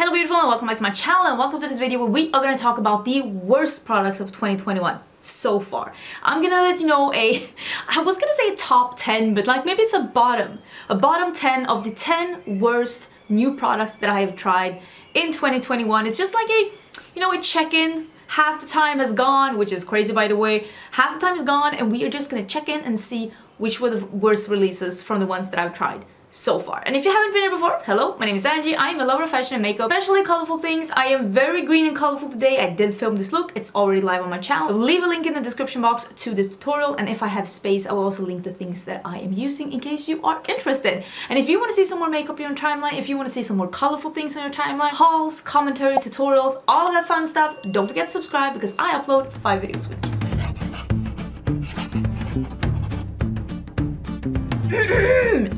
Hello beautiful and welcome back to my channel and welcome to this video where we are going to talk about the worst products of 2021 so far. I'm gonna let you know I was gonna say a top 10, but like maybe it's a bottom 10 of the 10 worst new products that I have tried in 2021. It's just like a check-in. Half the time has gone, which is crazy by the way. Half the time is gone and we are just gonna check in and see which were the worst releases from the ones that I've tried so far. And if you haven't been here before, hello, my name is Angie. I'm a lover of fashion and makeup, especially colorful things. I am very green and colorful today. I did film this look. It's already live on my channel. I'll leave a link in the description box to this tutorial, and if I have space, I will also link the things that I am using in case you are interested. And if you want to see some more makeup on your timeline, if you want to see some more colorful things on your timeline, hauls, commentary, tutorials, all of that fun stuff, don't forget to subscribe because I upload 5 videos a week.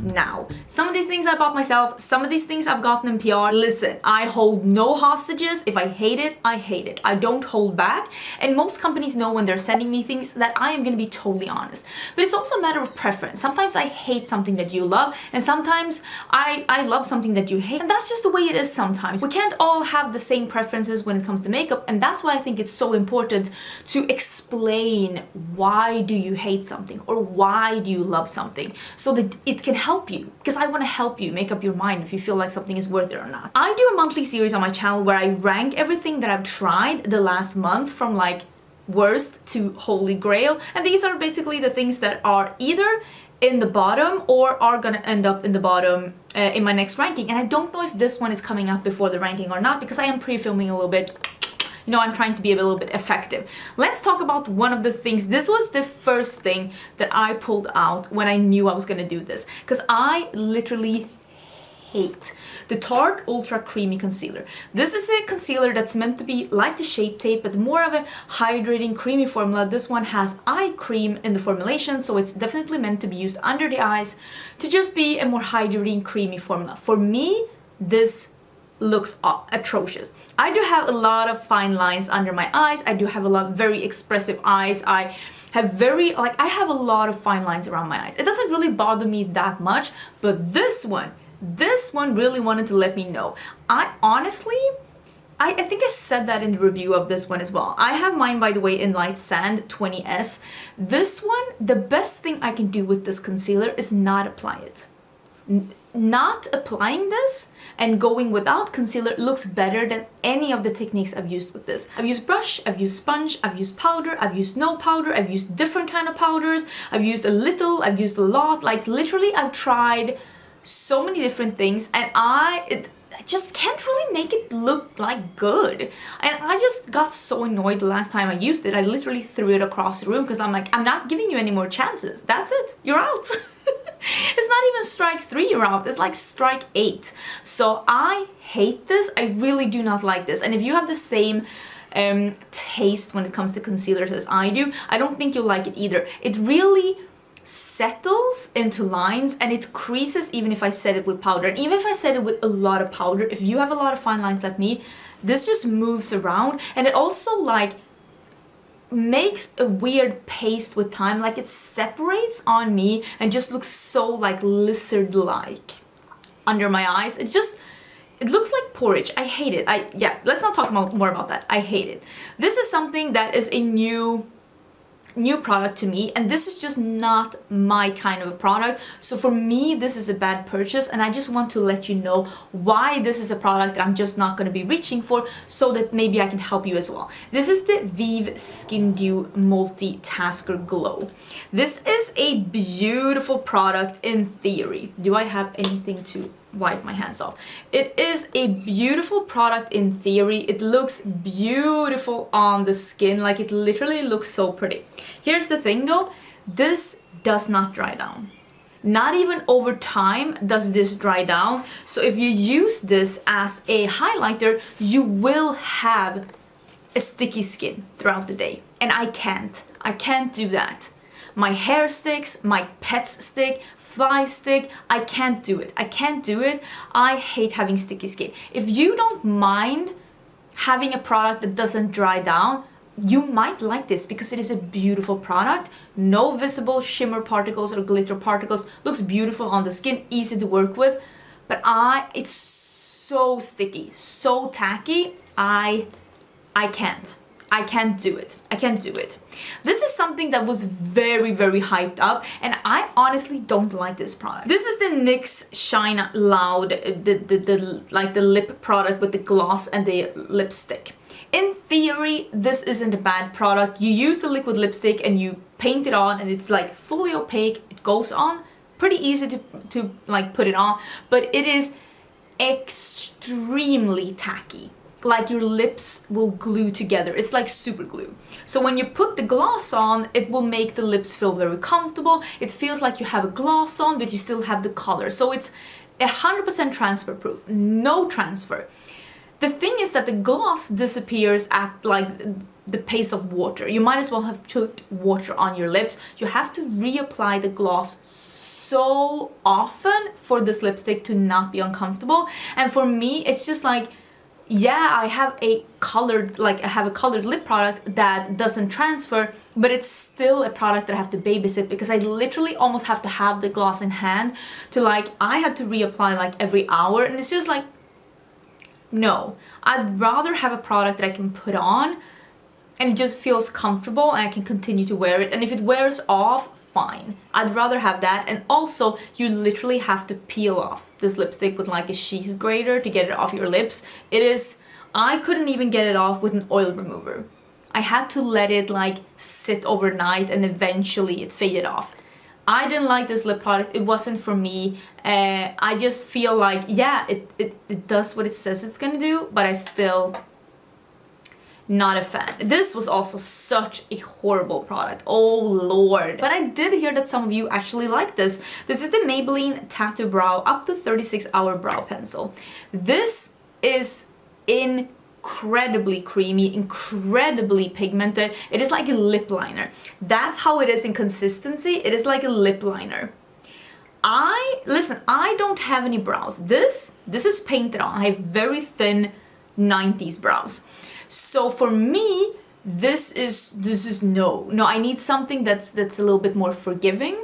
Now, some of these things I bought myself, some of these things I've gotten in PR. Listen, I hold no hostages. If I hate it, I hate it. I don't hold back. And most companies know when they're sending me things that I am going to be totally honest. But it's also a matter of preference. Sometimes I hate something that you love, and sometimes I love something that you hate. And that's just the way it is sometimes. We can't all have the same preferences when it comes to makeup, and that's why I think it's so important to explain why do you hate something or why do you love something, so that it can help you, because I want to help you make up your mind if you feel like something is worth it or not. I do a monthly series on my channel where I rank everything that I've tried the last month from like worst to holy grail, and these are basically the things that are either in the bottom or are gonna end up in the bottom in my next ranking. And I don't know if this one is coming up before the ranking or not because I am pre-filming a little bit. I'm trying to be a little bit effective. Let's talk about one of the things. This was the first thing that I pulled out when I knew I was gonna do this, because I literally hate the Tarte Ultra Creamy Concealer. This is a concealer that's meant to be like the Shape Tape, but more of a hydrating, creamy formula. This one has eye cream in the formulation, so it's definitely meant to be used under the eyes to just be a more hydrating, creamy formula. For me, this looks atrocious. I do have a lot of fine lines under my eyes. I do have a lot of very expressive eyes. I have a lot of fine lines around my eyes. It doesn't really bother me that much, but this one really wanted to let me know. I honestly, I think I said that in the review of this one as well. I have mine, by the way, in Light Sand 20S. This one, the best thing I can do with this concealer is not apply it. Not applying this and going without concealer looks better than any of the techniques I've used with this. I've used brush, I've used sponge, I've used powder, I've used no powder, I've used different kind of powders, I've used a little, I've used a lot. Like literally I've tried so many different things, and I just can't really make it look like good. And I just got so annoyed the last time I used it. I literally threw it across the room because I'm like, I'm not giving you any more chances. That's it. You're out. It's not even strike 3 you're out. It's like strike 8. So I hate this. I really do not like this. And if you have the same taste when it comes to concealers as I do, I don't think you'll like it either. It really settles into lines and it creases even if I set it with powder. And even if I set it with a lot of powder, if you have a lot of fine lines like me, this just moves around, and it also like makes a weird paste with time. Like it separates on me and just looks so like lizard-like under my eyes. It looks like porridge. I hate it. Yeah, let's not talk more about that. I hate it. This is something that is a new product to me, and this is just not my kind of a product. So for me, this is a bad purchase, and I just want to let you know why this is a product that I'm just not going to be reaching for, so that maybe I can help you as well. This is the Vive Skin Dew Multitasker Glow. This is a beautiful product in theory. Do I have anything to wipe my hands off? It is a beautiful product in theory. It looks beautiful on the skin. Like it literally looks so pretty. Here's the thing though, this does not dry down. Not even over time does this dry down. So if you use this as a highlighter, you will have a sticky skin throughout the day. And I can't do that. My hair sticks, my pets stick, flies stick. I can't do it. I hate having sticky skin. If you don't mind having a product that doesn't dry down, you might like this because it is a beautiful product. No visible shimmer particles or glitter particles. Looks beautiful on the skin, easy to work with. But it's so sticky, so tacky. I can't. I can't do it. I can't do it. This is something that was very, very hyped up, and I honestly don't like this product. This is the NYX Shine Loud, the lip product with the gloss and the lipstick. In theory, this isn't a bad product. You use the liquid lipstick and you paint it on, and it's like fully opaque. It goes on. Pretty easy to like put it on, but it is extremely tacky. Like your lips will glue together. It's like super glue. So when you put the gloss on, it will make the lips feel very comfortable. It feels like you have a gloss on, but you still have the color. So it's 100% transfer proof, no transfer. The thing is that the gloss disappears at like the pace of water. You might as well have put water on your lips. You have to reapply the gloss so often for this lipstick to not be uncomfortable. And for me, it's just like, yeah, I have a colored lip product that doesn't transfer, but it's still a product that I have to babysit because I literally almost have to have the gloss in hand to like, I had to reapply like every hour, and it's just like, no. I'd rather have a product that I can put on and it just feels comfortable and I can continue to wear it, and if it wears off, fine. I'd rather have that. And also, you literally have to peel off this lipstick with like a cheese grater to get it off your lips. I couldn't even get it off with an oil remover. I had to let it like sit overnight and eventually it faded off. I didn't like this lip product. It wasn't for me. I just feel like, yeah, it does what it says it's gonna do, but I still not a fan. This was also such a horrible product. Oh lord. But I did hear that some of you actually like this. This is the Maybelline Tattoo Brow Up to 36 Hour Brow Pencil. This is incredibly creamy, incredibly pigmented. It is like a lip liner. That's how it is in consistency. It is like a lip liner. Listen, I don't have any brows. This is painted on. I have very thin 90s brows. So for me, this is no. I need something that's a little bit more forgiving.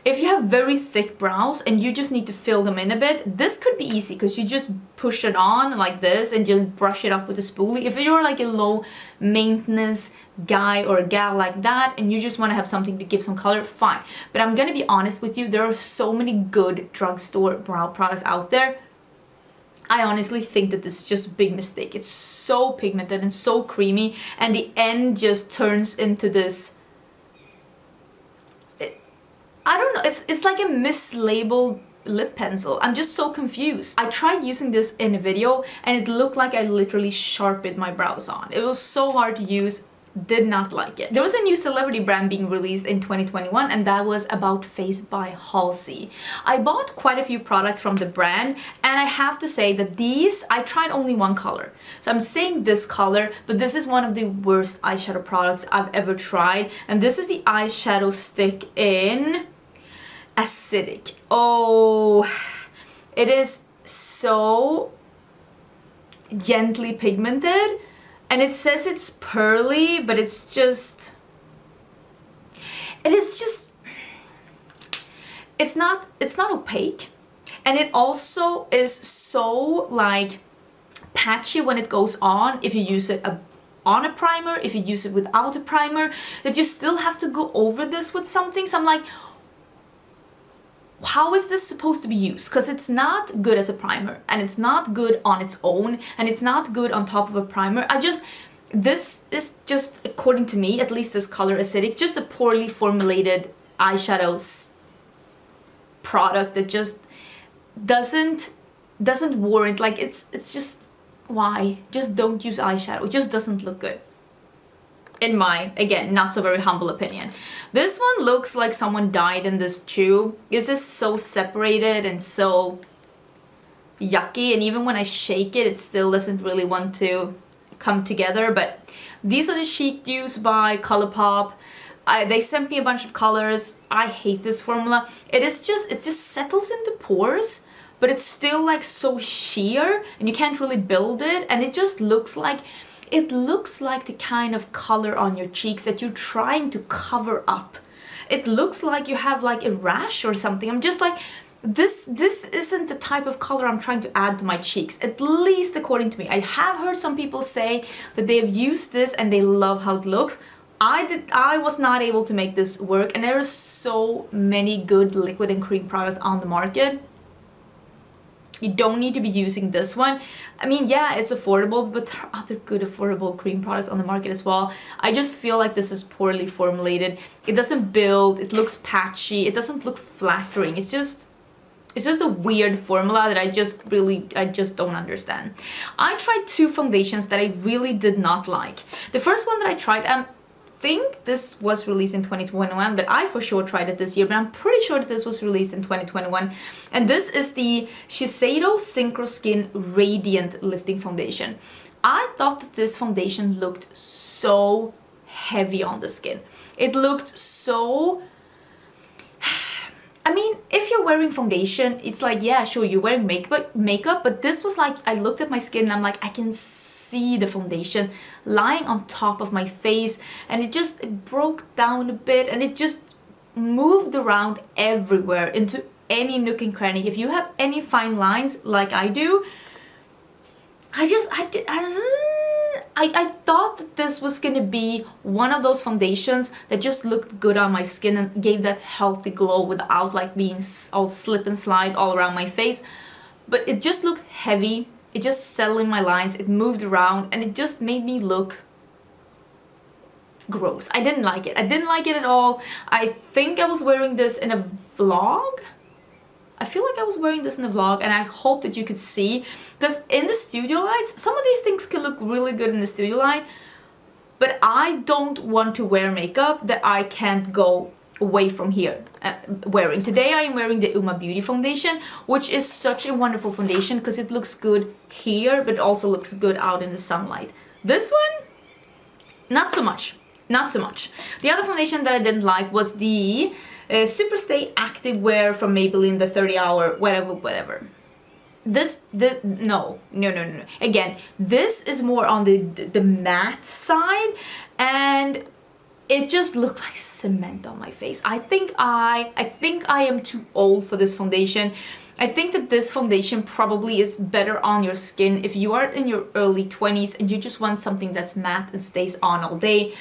If you have very thick brows and you just need to fill them in a bit, this could be easy because you just push it on like this and just brush it up with a spoolie. If you're like a low maintenance guy or a gal like that and you just want to have something to give some color, fine. But I'm gonna be honest with you, there are so many good drugstore brow products out there. I honestly think that this is just a big mistake. It's so pigmented and so creamy, and the end just turns into this, I don't know, it's like a mislabeled lip pencil. I'm just so confused. I tried using this in a video and it looked like I literally sharpened my brows on. It was so hard to use. Did not like it. There was a new celebrity brand being released in 2021, and that was About Face by Halsey. I bought quite a few products from the brand, and I have to say that these, I tried only one color. So I'm saying this color, but this is one of the worst eyeshadow products I've ever tried. And this is the eyeshadow stick in Acidic. Oh, it is so gently pigmented. And it says it's pearly, but it is just, it's not opaque. And it also is so like patchy when it goes on, if you use it on a primer, if you use it without a primer, that you still have to go over this with something. So I'm like, how is this supposed to be used? Because it's not good as a primer, and it's not good on its own, and it's not good on top of a primer. This is just, according to me, at least this color Acidic, just a poorly formulated eyeshadow product that just doesn't warrant, like, it's just, why? Just don't use eyeshadow. It just doesn't look good. In my, again, not so very humble opinion. This one looks like someone died in this tube. This is so separated and so yucky, and even when I shake it, it still doesn't really want to come together. But these are the Chic Dews by ColourPop. They sent me a bunch of colors. I hate this formula. It just settles into pores, but it's still like so sheer, and you can't really build it, and it just looks like, it looks like the kind of color on your cheeks that you're trying to cover up. It looks like you have like a rash or something. I'm just like, this isn't the type of color I'm trying to add to my cheeks, at least according to me. I have heard some people say that they have used this and they love how it looks. I was not able to make this work, and there are so many good liquid and cream products on the market. You don't need to be using this one. I mean, yeah, it's affordable, but there are other good affordable cream products on the market as well. I just feel like this is poorly formulated. It doesn't build, it looks patchy, it doesn't look flattering. It's just a weird formula that I just don't understand. I tried two foundations that I really did not like. The first one that I tried, I think this was released in 2021, but I for sure tried it this year, but I'm pretty sure that this was released in 2021. And this is the Shiseido Synchro Skin Radiant Lifting Foundation. I thought that this foundation looked so heavy on the skin. It looked so... I mean, if you're wearing foundation, it's like, yeah, sure, you're wearing makeup, but this was like, I looked at my skin and I'm like, I can see the foundation lying on top of my face, and it broke down a bit, and it just moved around everywhere into any nook and cranny. If you have any fine lines like I do, I thought that this was gonna be one of those foundations that just looked good on my skin and gave that healthy glow without like being all slip and slide all around my face. But it just looked heavy. It just settled in my lines. It moved around, and it just made me look gross. I didn't like it. I didn't like it at all. I think I was wearing this in a vlog. I feel like I was wearing this in a vlog, and I hope that you could see, because in the studio lights, some of these things can look really good in the studio light, but I don't want to wear makeup that I can't go away from here wearing. Today I am wearing the OPV Beauty foundation, which is such a wonderful foundation because it looks good here, but it also looks good out in the sunlight. This one, not so much. Not so much. The other foundation that I didn't like was the Super Stay Active Wear from Maybelline, the 30-hour, whatever. No. Again, this is more on the matte side, and it just looked like cement on my face. I think I am too old for this foundation. I think that this foundation probably is better on your skin if you are in your early 20s and you just want something that's matte and stays on all day.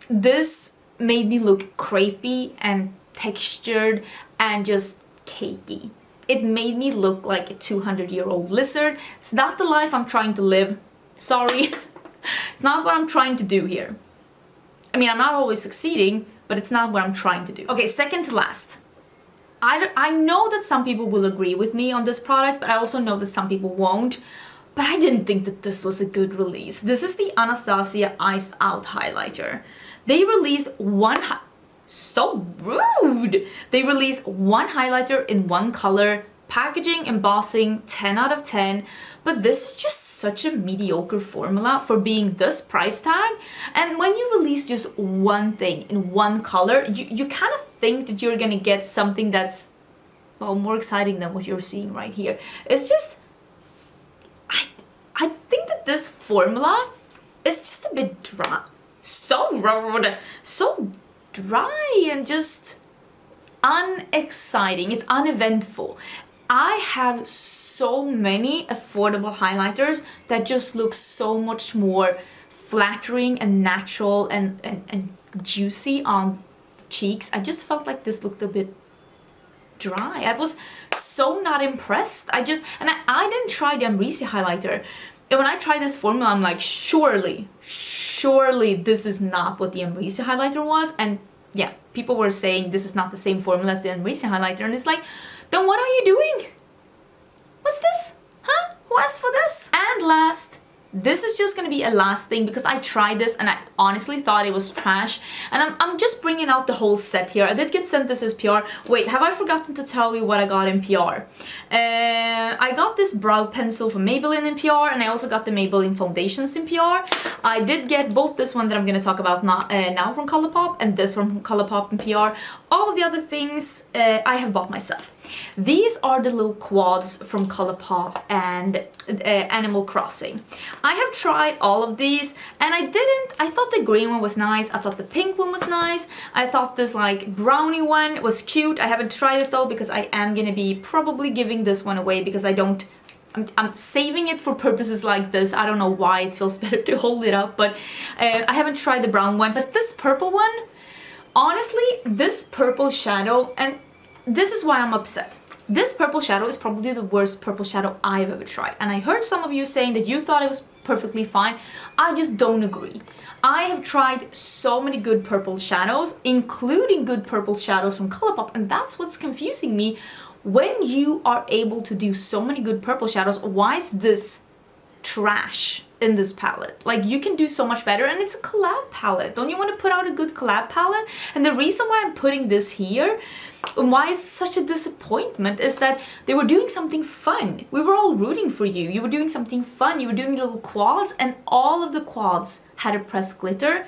This made me look crepey and textured and just cakey. It made me look like a 200-year-old lizard. It's not the life I'm trying to live. Sorry. It's not what I'm trying to do here. I mean, I'm not always succeeding, but it's not what I'm trying to do. Okay, second to last. I know that some people will agree with me on this product, but I also know that some people won't. But I didn't think that this was a good release. This is the Anastasia Iced Out Highlighter. They released so rude! They released one highlighter in one color, packaging, embossing, 10 out of 10. But this is just such a mediocre formula for being this price tag. And when you release just one thing in one color, you kind of think that you're gonna get something that's, well, more exciting than what you're seeing right here. It's just, I think that this formula is just a bit dry. So rude, so dry and just unexciting. It's uneventful. I have so many affordable highlighters that just look so much more flattering and natural and juicy on the cheeks. I just felt like this looked a bit dry. I was so not impressed. I didn't try the Amrezy highlighter. And when I tried this formula, I'm like, surely this is not what the Amrezy highlighter was. And yeah, people were saying this is not the same formula as the Amrezy highlighter. And it's like, then what are you doing? What's this? Huh? Who asked for this? And last, this is just gonna be a last thing because I tried this and I honestly thought it was trash. And I'm just bringing out the whole set here. I did get sent this as PR. Wait, have I forgotten to tell you what I got in PR? I got this brow pencil from Maybelline in PR, and I also got the Maybelline foundations in PR. I did get both this one that I'm gonna talk about now from ColourPop and this one from ColourPop in PR. All of the other things I have bought myself. These are the little quads from Colourpop and Animal Crossing. I have tried all of these and I thought the green one was nice, I thought the pink one was nice, I thought this like brownie one was cute. I haven't tried it though because I am gonna be probably giving this one away because I'm saving it for purposes like this. I don't know why it feels better to hold it up, but I haven't tried the brown one. But this purple one, honestly, this purple shadow, and this is why I'm upset. This purple shadow is probably the worst purple shadow I've ever tried. And I heard some of you saying that you thought it was perfectly fine. I just don't agree. I have tried so many good purple shadows, including good purple shadows from Colourpop, and that's what's confusing me. When you are able to do so many good purple shadows, why is this trash in this palette? Like, you can do so much better, and it's a collab palette. Don't you want to put out a good collab palette? And the reason why I'm putting this here and why it's such a disappointment is that they were doing something fun. We were all rooting for you. You were doing something fun. You were doing little quads, and all of the quads had a pressed glitter.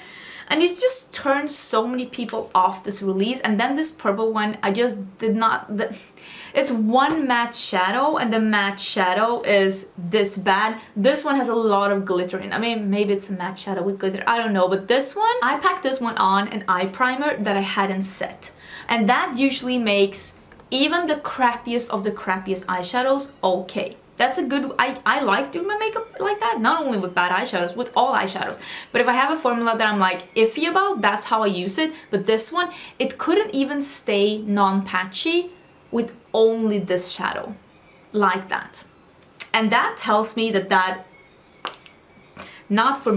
And it just turned so many people off this release. And then this purple one, I just did not... It's one matte shadow, and the matte shadow is this bad. This one has a lot of glitter in. I mean, maybe it's a matte shadow with glitter, I don't know. But this one, I packed this one on an eye primer that I hadn't set. And that usually makes even the crappiest of the crappiest eyeshadows okay. That's a good... I like doing my makeup like that, not only with bad eyeshadows, with all eyeshadows. But if I have a formula that I'm like iffy about, that's how I use it. But this one, it couldn't even stay non-patchy with only this shadow like that. And that tells me that not for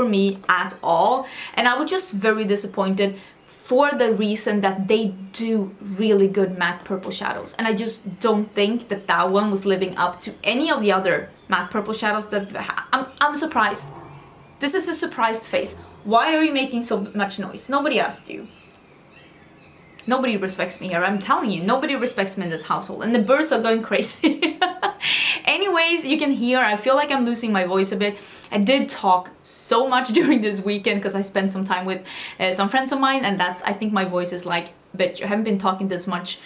me at all. And I was just very disappointed for the reason that they do really good matte purple shadows, and I just don't think that one was living up to any of the other matte purple shadows that I'm surprised. This is a surprised face. Why are you making so much noise? Nobody asked you. Nobody respects me here, I'm telling you, nobody respects me in this household, and the birds are going crazy. Anyways, you can hear, I feel like I'm losing my voice a bit. I did talk so much during this weekend because I spent some time with some friends of mine, and I think my voice is like, bitch, I haven't been talking this much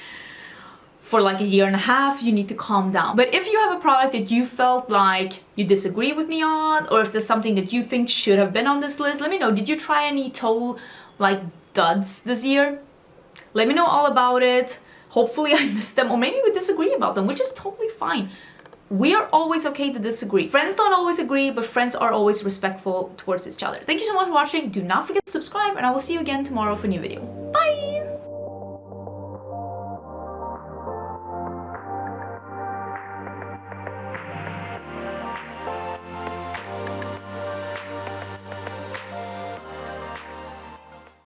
for like a year and a half, you need to calm down. But if you have a product that you felt like you disagree with me on, or if there's something that you think should have been on this list, let me know. Did you try any total like duds this year? Let me know all about it. Hopefully I missed them, or maybe we disagree about them, which is totally fine. We are always okay to disagree. Friends don't always agree, but friends are always respectful towards each other. Thank you so much for watching. Do not forget to subscribe, and I will see you again tomorrow for a new video.